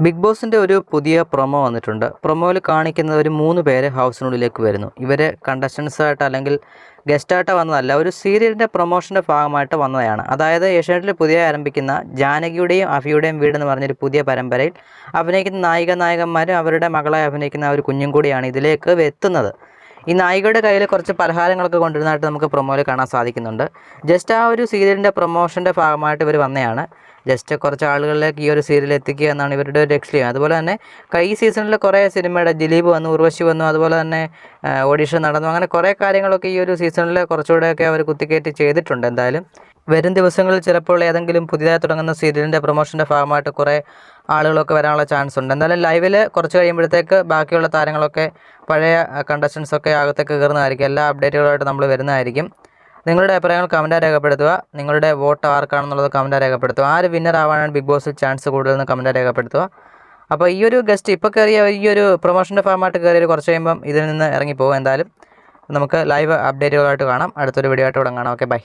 Big ബോസിൻ്റെ ഒരു പുതിയ പ്രൊമോ വന്നിട്ടുണ്ട്. പ്രൊമോയിൽ കാണിക്കുന്നത് ഒരു 3 പേര് ഹൗസിനുള്ളിലേക്ക് വരുന്നു. ഇവർ കണ്ടസ്റ്റൻസായിട്ട് അല്ലെങ്കിൽ ഗസ്റ്റായിട്ട് വന്നതല്ല, ഒരു സീരിയലിൻ്റെ പ്രൊമോഷൻ്റെ ഭാഗമായിട്ട് വന്നതാണ്. അതായത് ഏഷ്യാനെറ്റിൽ പുതിയ ആരംഭിക്കുന്ന ജാനകിയുടെയും അഭിയുടെയും വീട് എന്ന് പറഞ്ഞൊരു പുതിയ പരമ്പരയിൽ അഭിനയിക്കുന്ന നായകന്മാരും അവരുടെ മകളായി അഭിനയിക്കുന്ന ഒരു കുഞ്ഞും കൂടിയാണ് ഇതിലേക്ക് എത്തുന്നത്. ഈ നായികയുടെ കയ്യിൽ കുറച്ച് പലഹാരങ്ങളൊക്കെ കൊണ്ടുവരുന്നതായിട്ട് നമുക്ക് പ്രൊമോയിൽ കാണാൻ സാധിക്കുന്നുണ്ട്. ജസ്റ്റ് ആ ഒരു സീരിയലിൻ്റെ പ്രൊമോഷൻ്റെ ഭാഗമായിട്ട് ഇവർ വന്നതാണ്. ജസ്റ്റ് കുറച്ച് ആളുകളിലേക്ക് ഈ ഒരു സീരിയൽ എത്തിക്കുക എന്നാണ് ഇവരുടെ ഒരു ലക്ഷ്യം. അതുപോലെ തന്നെ ഈ സീസണിൽ കുറേ സിനിമയുടെ ദിലീപ് വന്നു, ഉർവശി വന്നു, അതുപോലെ തന്നെ ഓഡിഷൻ നടന്നു. അങ്ങനെ കുറേ കാര്യങ്ങളൊക്കെ ഈ ഒരു സീസണിൽ കുറച്ചുകൂടെയൊക്കെ അവർ കുത്തിക്കയറ്റി ചെയ്തിട്ടുണ്ട്. എന്തായാലും വരും ദിവസങ്ങളിൽ ചിലപ്പോൾ ഏതെങ്കിലും പുതിയതായി തുടങ്ങുന്ന സീരിയലിൻ്റെ പ്രൊമോഷൻ്റെ ഭാഗമായിട്ട് കുറേ ആളുകളൊക്കെ വരാനുള്ള ചാൻസ് ഉണ്ട്. എന്തായാലും ലൈവിൽ കുറച്ച് കഴിയുമ്പോഴത്തേക്ക് ബാക്കിയുള്ള താരങ്ങളൊക്കെ പഴയ കണ്ടസ്റ്റൻസൊക്കെ അകത്തേക്ക് കയറുന്നതായിരിക്കും. എല്ലാ അപ്ഡേറ്റുകളായിട്ട് നമ്മൾ വരുന്നതായിരിക്കും. നിങ്ങളുടെ അഭിപ്രായങ്ങൾ കമൻറ്റായി രേഖപ്പെടുത്തുക. നിങ്ങളുടെ വോട്ട് ആർക്കാണെന്നുള്ളത് കമൻറ്റായി രേഖപ്പെടുത്തുക. ആര് വിന്നർ ആവാനാണ് ബിഗ് ബോസിൽ ചാൻസ് കൂടുതലെന്ന് കമൻറ്റായി രേഖപ്പെടുത്തുക. അപ്പോൾ ഈ ഒരു ഗസ്റ്റ് ഇപ്പോൾ കയറിയ ഈ ഒരു പ്രൊമോഷൻ്റെ ഭാഗമായിട്ട് കയറിയ കുറച്ച് കഴിയുമ്പം ഇതിൽ നിന്ന് ഇറങ്ങിപ്പോകും. എന്തായാലും നമുക്ക് ലൈവ് അപ്ഡേറ്റുകളായിട്ട് കാണാം. അടുത്തൊരു വീഡിയോ ആയിട്ട് ഇവിടെ കാണാം. Okay, by.